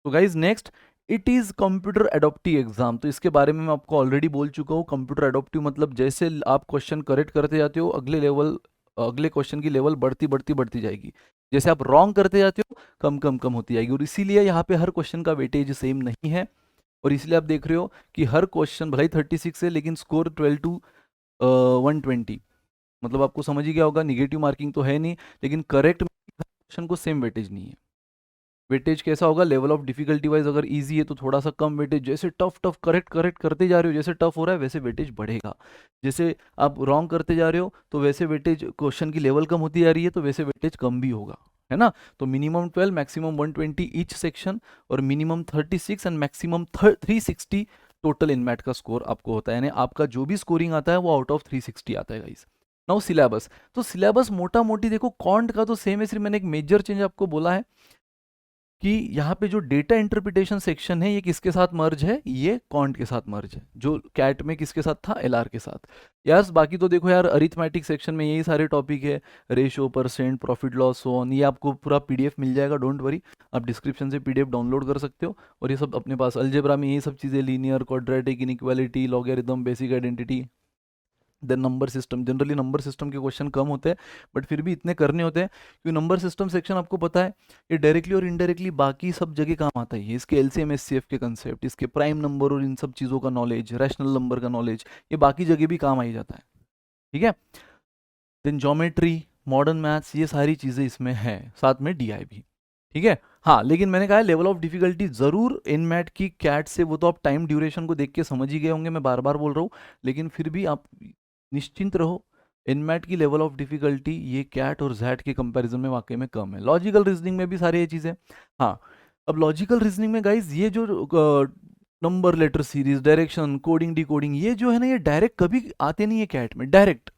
A: तो guys next, it is computer adaptive exam. तो इसके बारे में मैं आपको ऑलरेडी बोल चुका हूँ। कंप्यूटर एडोप्टिव मतलब जैसे आप क्वेश्चन करेक्ट करते जाते हो, अगले क्वेश्चन की लेवल बढ़ती बढ़ती बढ़ती जाएगी। जैसे आप रॉन्ग करते जाते हो, कम कम कम होती जाएगी, और इसीलिए यहाँ पे हर क्वेश्चन का वेटेज सेम नहीं है। और इसलिए आप देख रहे हो कि हर क्वेश्चन भले ही 36 है, लेकिन स्कोर 12 to 120, मतलब आपको समझ ही गया होगा, निगेटिव मार्किंग तो है नहीं, लेकिन करेक्ट क्वेश्चन को सेम वेटेज नहीं है। वेटेज कैसा होगा, लेवल ऑफ डिफिकल्टी वाइज, अगर इजी है तो थोड़ा सा कम वेटेज, जैसे टफ टफ करेक्ट करेक्ट करते जा रहे हो, जैसे टफ हो रहा है वैसे वेटेज बढ़ेगा। जैसे आप रॉन्ग करते जा रहे हो तो वैसे वेटेज, क्वेश्चन की लेवल कम होती जा रही है तो वैसे वेटेज कम भी होगा, है ना। तो मिनिमम 12, मैक्सिमम 120 ईच सेक्शन, और मिनिमम 36 एंड मैक्सिमम 360 टोटल इनमैट का स्कोर आपको होता है, यानी आपका जो भी स्कोरिंग आता है वो आउट ऑफ 360 आता है गाइस। नाउ सिलेबस, तो सिलेबस मोटा मोटी देखो कॉन्ट का तो सेम है, सिर्फ मैंने एक मेजर चेंज आपको बोला है कि यहाँ पे जो डेटा इंटरप्रिटेशन सेक्शन है ये किसके साथ मर्ज है, ये कॉन्ट के साथ मर्ज है, जो कैट में किसके साथ था, एलआर के साथ। यार बाकी तो देखो यार, अरिथमेटिक सेक्शन में यही सारे टॉपिक है, ratio, percent, profit loss, so on, ये आपको पूरा पीडीएफ मिल जाएगा, डोंट वरी। आप डिस्क्रिप्शन से पीडीएफ डाउनलोड कर सकते हो, और ये सब अपने पास, अलजेब्रा में ये सब चीज़ें, linear, quadratic, inequality, logarithm, basic identity, then number system. Generally number system के क्वेश्चन कम होते हैं, बट फिर भी इतने करने होते हैं, क्योंकि नंबर सिस्टम सेक्शन आपको पता है ये डायरेक्टली और इनडायरेक्टली बाकी सब जगह काम आता है। इसके एलसीएम एचसीएफ के कंसेप्ट, इसके प्राइम नंबर और इन सब चीज़ों का नॉलेज, रैशनल नंबर का नॉलेज, ये बाकी जगह भी काम आ ही जाता है, ठीक है। देन ज्योमेट्री, मॉडर्न मैथ्स, ये सारी चीज़ें इसमें है, साथ में डीआई भी, ठीक है। हाँ लेकिन मैंने कहा है लेवल ऑफ डिफिकल्टी जरूर इनमैट की कैट से, वो तो आप टाइम ड्यूरेशन को देख के समझ ही गए होंगे, मैं बार बार बोल रहा हूँ, लेकिन फिर भी आप निश्चिंत रहो, इनमैट की लेवल ऑफ डिफिकल्टी ये कैट और जैट के कंपैरिजन में वाकई में कम है। लॉजिकल रीजनिंग में भी सारी ये चीज़ें, हाँ। अब लॉजिकल रीजनिंग में गाइज ये जो number letter series, direction, coding, decoding, ये जो है ना, ये डायरेक्ट कभी आते नहीं है कैट में, डायरेक्ट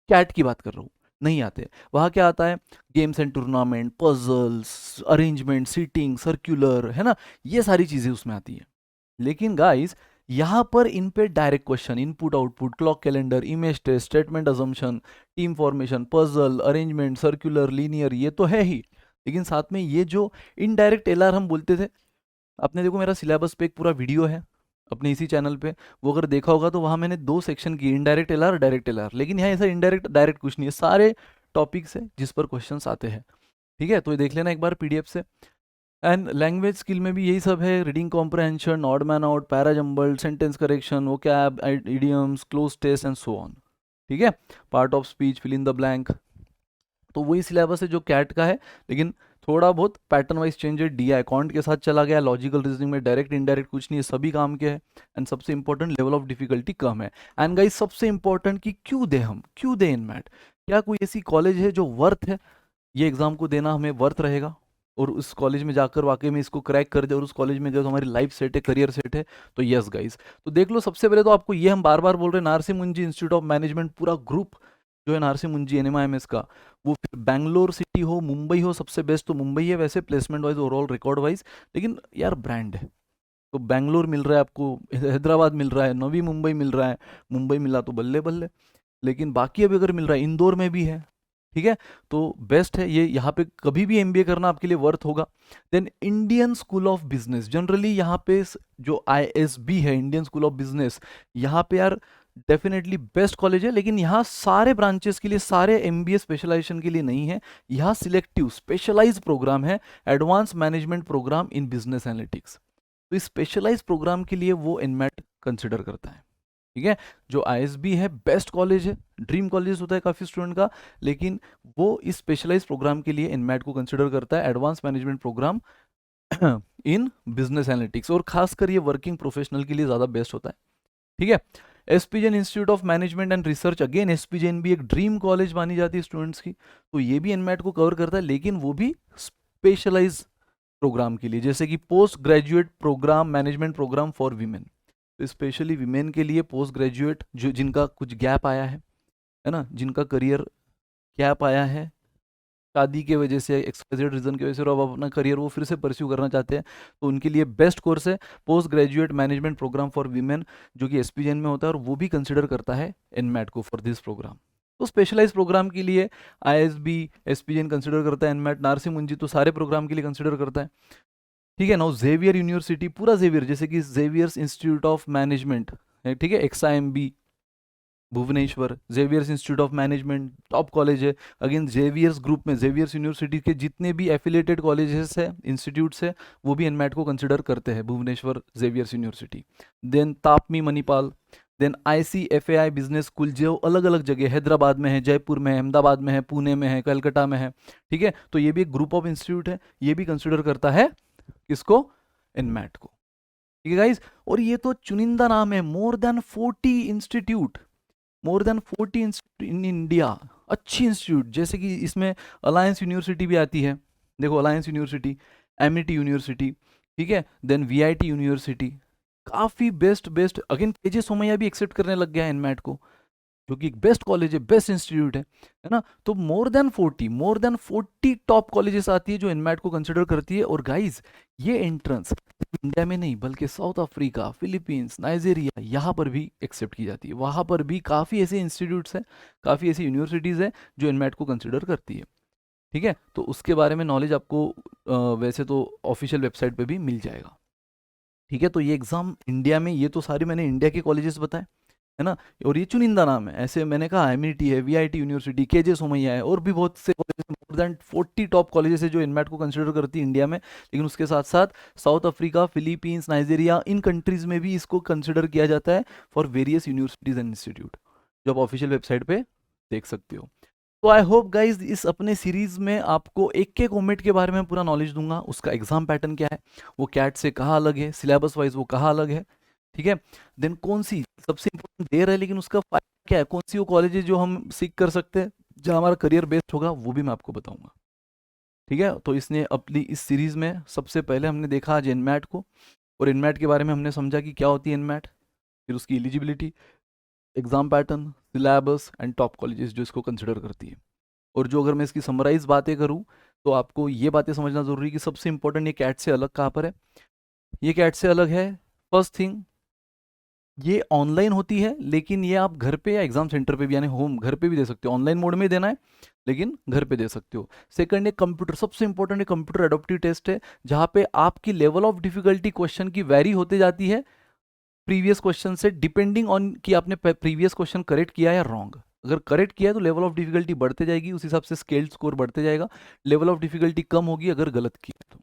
A: कैट की बात कर रहा हूँ, नहीं आते। वहाँ क्या आता है, games and tournament, puzzles, arrangement, seating, circular, है ना, ये सारी चीज़ें उसमें आती है। लेकिन गाइस यहाँ पर इन पे direct question, input output, clock calendar, image test, statement assumption, team formation, puzzle, arrangement, circular, linear, ये तो है ही, लेकिन साथ में ये जो इनडायरेक्ट एलआर हम बोलते थे, आपने देखो मेरा सिलेबस पे एक पूरा वीडियो है अपने इसी चैनल पे, वो अगर देखा होगा तो वहाँ मैंने 2 सेक्शन किए, इनडायरेक्ट एलआर, डायरेक्ट एलआर, लेकिन यहाँ ऐसा इनडायरेक्ट डायरेक्ट कुछ नहीं है, सारे टॉपिक्स है जिस पर क्वेश्चंस आते हैं, ठीक है। तो ये देख लेना एक बार पीडीएफ से। एंड लैंग्वेज स्किल में भी यही सब है, reading comprehension, odd man out, para jumble, sentence correction, vocab, idioms, cloze test and so on, ठीक है। Part of speech, fill in the blank, तो वही सिलेबस है जो कैट का है, लेकिन थोड़ा बहुत पैटर्न वाइज चेंज है, डीआई कॉन्ट के साथ चला गया, लॉजिकल रीजनिंग में डायरेक्ट इनडायरेक्ट कुछ नहीं है, सभी काम के हैं, एंड सबसे इंपॉर्टेंट लेवल ऑफ डिफिकल्टी कम है। एंड गाइस सबसे इंपॉर्टेंट कि क्यों दे इनमैट, क्या कोई ऐसी कॉलेज है जो वर्थ है ये एग्जाम को देना, हमें वर्थ रहेगा, और उस कॉलेज में जाकर वाकई में इसको क्रैक कर दे और उस कॉलेज में गए तो हमारी लाइफ सेट है, करियर सेट है, तो यस गाइस। तो देख लो, सबसे पहले तो आपको ये हम बार बार बोल रहे हैं, नारसी मुंजी इंस्टीट्यूट ऑफ मैनेजमेंट पूरा ग्रुप जो है नारसी मुंजी एनएमआईएमएस का, वो फिर बैंगलोर सिटी हो, मुंबई हो, सबसे बेस्ट तो मुंबई है वैसे, placement wise, overall record wise, लेकिन यार ब्रांड है, तो बैंगलोर मिल रहा है आपको, हैदराबाद मिल रहा है, नवी मुंबई मिल रहा है, मुंबई मिला तो बल्ले बल्ले, लेकिन बाकी अभी अगर मिल रहा है, इंदौर में भी है, ठीक है, तो बेस्ट है ये, यहाँ पे कभी भी एमबीए करना आपके लिए वर्थ होगा। Then Indian School of Business, generally यहाँ पे जो आईएसबी है, इंडियन स्कूल ऑफ बिजनेस, यहाँ पे यार डेफिनेटली बेस्ट कॉलेज है, लेकिन यहाँ सारे ब्रांचेस के लिए, सारे एमबीए स्पेशलाइजेशन के लिए नहीं है, यहाँ सिलेक्टिव स्पेशलाइज प्रोग्राम है, advance management programme in business analytics, तो इस स्पेशलाइज प्रोग्राम के लिए वो इनमेट कंसिडर करता है, ठीक है। जो आईएसबी है बेस्ट कॉलेज है, ड्रीम कॉलेज होता है काफ़ी स्टूडेंट का, लेकिन वो इस स्पेशलाइज प्रोग्राम के लिए इनमैट को कंसिडर करता है, advance management programme in business analytics, और खासकर ये वर्किंग प्रोफेशनल के लिए ज़्यादा बेस्ट होता है, ठीक है। SPJain institute of management and research, again SPJain भी एक ड्रीम कॉलेज मानी जाती है स्टूडेंट्स की, तो ये भी इनमैट को कवर करता है, लेकिन वो भी स्पेशलाइज प्रोग्राम के लिए, जैसे कि post graduate programme management programme for women. तो स्पेशली वीमेन के लिए पोस्ट ग्रेजुएट, जो जिनका कुछ गैप आया है ना, जिनका करियर गैप आया है शादी के वजह से, एक्सपेक्टेड रीजन की वजह से, और अब अपना करियर वो फिर से परस्यू करना चाहते हैं, तो उनके लिए बेस्ट कोर्स है post graduate management programme for women, जो कि एसपीजीएन में होता है, और वो भी कंसिडर करता है एनमैट को फॉर दिस प्रोग्राम। तो स्पेशलाइज प्रोग्राम के लिए आईएसबी एसपीजीएन कंसिडर करता है एनमैट, नारसी मुंजी तो सारे प्रोग्राम के लिए कंसिडर करता है। ठीक है ना, जेवियर यूनिवर्सिटी, पूरा जेवियर, जैसे कि जेवियर्स इंस्टीट्यूट ऑफ मैनेजमेंट है, ठीक है, XIMB Bhubaneswar, Xavier's institute of management top college है। अगेन जेवियर्स ग्रुप में जेवियर्स यूनिवर्सिटी के जितने भी एफिलेटेड कॉलेजेस है, इंस्टीट्यूट्स है, वो भी एनमैट को कंसिडर करते हैं, Bhubaneswar Xavier's university. Then TAPMI Manipal, then ICFAI business school, जो अलग अलग जगह, हैदराबाद में है, जयपुर में है, अहमदाबाद में है, पुणे में है, कलकत्ता में है। ठीक है, तो ये भी एक ग्रुप ऑफ इंस्टीट्यूट है, ये भी कंसिडर करता है किसको, एनमैट को। ठीक है गाइज, और ये तो चुनिंदा नाम है, more than 40 institute, more than 40 in India, अच्छी इंस्टीट्यूट, जैसे कि इसमें अलायंस यूनिवर्सिटी भी आती है, देखो अलायंस यूनिवर्सिटी, एमिटी यूनिवर्सिटी, ठीक है, देन वीआईटी यूनिवर्सिटी, काफ़ी best best. Again KJ Somaiya भी एक्सेप्ट करने लग गया है एनमैट को, जो कि एक बेस्ट कॉलेज है, बेस्ट इंस्टीट्यूट है ना। तो मोर देन 40 टॉप कॉलेजेस आती है जो एनमैट को कंसिडर करती है। और गाइज, ये एंट्रेंस इंडिया में नहीं बल्कि साउथ अफ्रीका, फिलीपींस, नाइजीरिया, यहाँ पर भी एक्सेप्ट की जाती है। वहाँ पर भी काफ़ी ऐसे इंस्टीट्यूट्स हैं, काफ़ी ऐसी यूनिवर्सिटीज़ हैं जो एनमैट को कंसिडर करती है। ठीक है, तो उसके बारे में नॉलेज आपको वैसे तो ऑफिशियल वेबसाइट पे भी मिल जाएगा। ठीक है, तो ये एग्ज़ाम इंडिया में, ये तो सारे मैंने इंडिया के कॉलेजेस बताए, है ना, और ये चुनिंदा नाम है, ऐसे मैंने कहा एमिटी है, वीआईटी यूनिवर्सिटी, केजे सोमैया है, और भी बहुत से colleges, more than 40 top colleges है जो एनमैट को कंसिडर करती है इंडिया में। लेकिन उसके साथ साथ साउथ अफ्रीका, फिलीपींस, नाइजीरिया, इन कंट्रीज में भी इसको कंसिडर किया जाता है for various universities and institute, जो आप ऑफिशियल वेबसाइट पे देख सकते हो। तो आई होप गाइज इस अपने सीरीज में आपको एक एक ओमेट के बारे में पूरा नॉलेज दूंगा, उसका एग्जाम पैटर्न क्या है, वो कैट से कहाँ अलग है, सिलेबस वाइज वो कहाँ अलग है। ठीक है, देन कौन सी सबसे इंपॉर्टेंट देर है, लेकिन उसका फायदा क्या है, कौन सी वो कॉलेजेस जो हम सीख कर सकते हैं, जहाँ हमारा करियर बेस्ड होगा, वो भी मैं आपको बताऊंगा। ठीक है, तो इसने अपनी इस सीरीज में सबसे पहले हमने देखा आज एनमैट को, और एनमैट के बारे में हमने समझा कि क्या होती है एनमैट, फिर उसकी eligibility, exam pattern, syllabus and top colleges जो इसको कंसिडर करती है। और जो अगर मैं इसकी समराइज बातें करूं, तो आपको ये बातें समझना जरूरी है कि सबसे इंपॉर्टेंट ये कैट से अलग कहाँ पर है। ये कैट से अलग है, फर्स्ट थिंग, ये ऑनलाइन होती है, लेकिन ये आप घर पे या एग्जाम सेंटर पे भी, यानी होम घर पे भी दे सकते हो, ऑनलाइन मोड में देना है लेकिन घर पे दे सकते हो। सेकंड है कंप्यूटर, सबसे इंपॉर्टेंट है कंप्यूटर एडोप्टिव टेस्ट है, जहाँ पे आपकी लेवल ऑफ डिफिकल्टी क्वेश्चन की वेरी होते जाती है प्रीवियस क्वेश्चन से, डिपेंडिंग ऑन कि आपने प्रीवियस क्वेश्चन करेक्ट किया या रॉन्ग। अगर करेक्ट किया है तो लेवल ऑफ डिफिकल्टी बढ़ते जाएगी, उस हिसाब से स्केल्ड स्कोर बढ़ते जाएगा, लेवल ऑफ डिफिकल्टी कम होगी अगर गलत किया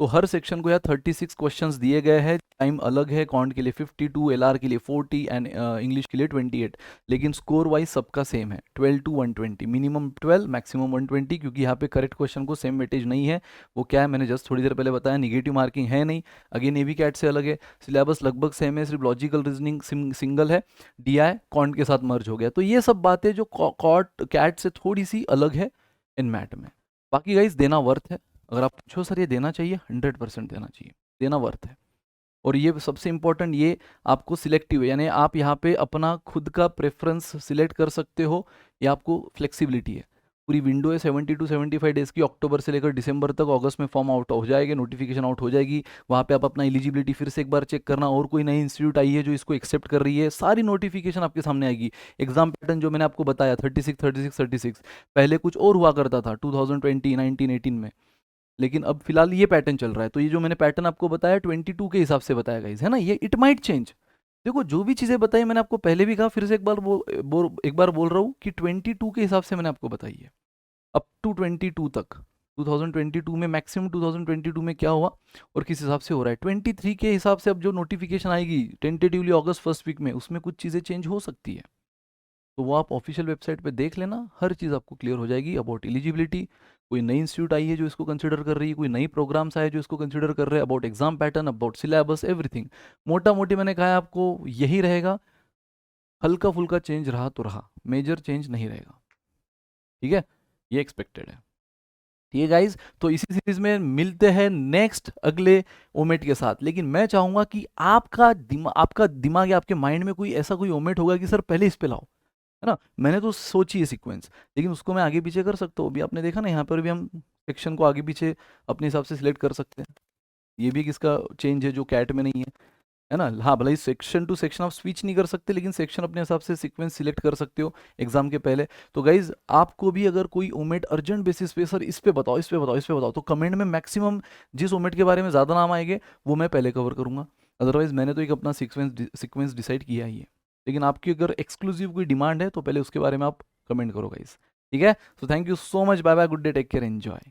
A: तो हर सेक्शन को यार 36 क्वेश्चंस दिए गए हैं, टाइम अलग है, कॉन्ट के लिए 52, एलआर के लिए 40 एंड इंग्लिश के लिए 28, लेकिन स्कोर वाइज सबका सेम है, 12 to 120, मिनिमम 12 मैक्सिमम 120, क्योंकि यहाँ पे करेक्ट क्वेश्चन को सेम वेटेज नहीं है। वो क्या है, मैंने जस्ट थोड़ी देर पहले बताया, निगेटिव मार्किंग है नहीं। अगेन ए भी कैट से अलग है, सिलेबस लगभग सेम है, सिर्फ लॉजिकल रीजनिंग सिंगल है, डीआई कॉन्ट के साथ मर्ज हो गया। तो ये सब बातें जो कॉट कैट से थोड़ी सी अलग है इन मैट में। बाकी गाइज देना वर्थ है, अगर आप पूछो सर ये देना चाहिए, 100% देना चाहिए, देना वर्थ है। और ये सबसे इंपॉर्टेंट, ये आपको सिलेक्टिव है, यानी आप यहाँ पे अपना खुद का प्रेफरेंस सिलेक्ट कर सकते हो, ये आपको फ्लेक्सिबिलिटी है। पूरी विंडो है 70 to 75 डेज की, अक्टूबर से लेकर दिसंबर तक, अगस्त में फॉर्म आउट हो जाएगा, नोटिफिकेशन आउट हो जाएगी, वहाँ पे आप अपना एलिजिबिलिटी फिर से एक बार चेक करना, और कोई नई इंस्टीट्यूट आई है जो इसको एक्सेप्ट कर रही है, सारी नोटिफिकेशन आपके सामने आएगी। एग्जाम पैटर्न जो मैंने आपको बताया 36 36 36, पहले कुछ और हुआ करता था 2020 19 18 में, लेकिन अब फिलहाल ये पैटर्न चल रहा है। तो ये जो मैंने पैटर्न आपको बताया 22 के हिसाब से बताया गाइस, है ना, ये इट माइट चेंज। देखो जो भी चीज़ें बताई मैंने आपको पहले भी कहा, फिर से एक बार बोल रहा हूँ कि 22 के हिसाब से मैंने आपको बताई है, अप टू 22 तक। 2022 में मैक्सिमम 2022 में क्या हुआ और किस हिसाब से हो रहा है, 23 के हिसाब से अब जो नोटिफिकेशन आएगी टेंटेटिवली अगस्त फर्स्ट वीक में, उसमें कुछ चीज़ें चेंज हो सकती है। तो वो आप ऑफिशियल वेबसाइट पे देख लेना, हर चीज़ आपको क्लियर हो जाएगी अबाउट एलिजिबिलिटी, कोई नई इंस्टीट्यूट आई है जो इसको कंसिडर कर रही है, कोई नई प्रोग्राम्स आए जो इसको कंसिडर कर रहे हैं, about exam pattern, about syllabus, everything. मोटा मोटी मैंने कहा है आपको यही रहेगा, हल्का फुल्का चेंज रहा तो रहा, मेजर चेंज नहीं रहेगा। ठीक है, ये एक्सपेक्टेड है। ठीक है गाइज, तो इसी सीरीज में मिलते हैं नेक्स्ट अगले ओमेट के साथ। लेकिन मैं चाहूंगा कि आपका दिमाग या आपके माइंड में कोई ऐसा कोई ओमेट होगा कि सर पहले इस पे लाओ, है ना। मैंने तो सोची है सीक्वेंस, लेकिन उसको मैं आगे पीछे कर सकता हूँ। अभी आपने देखा ना, यहाँ पर भी हम सेक्शन को आगे पीछे अपने हिसाब से सिलेक्ट कर सकते हैं। ये भी किसका चेंज है जो कैट में नहीं है ना। हाँ, भले ही सेक्शन टू सेक्शन आप स्विच नहीं कर सकते, लेकिन सेक्शन अपने हिसाब से सीक्वेंस सिलेक्ट कर सकते हो एग्जाम के पहले। तो गाइज, आपको भी अगर कोई ओमेट अर्जेंट बेसिस पे सर इस पे बताओ, इस पे बताओ, इस पे बताओ, तो कमेंट में मैक्सिमम जिस ओमेट के बारे में ज़्यादा नाम आएंगे वो मैं पहले कवर करूंगा। अदरवाइज मैंने तो एक अपना सीक्वेंस डिसाइड किया ही है। लेकिन आपकी अगर एक्सक्लूसिव कोई डिमांड है तो पहले उसके बारे में आप कमेंट करो गाइज। ठीक है, so thank you so much, bye bye, good day, take care, enjoy.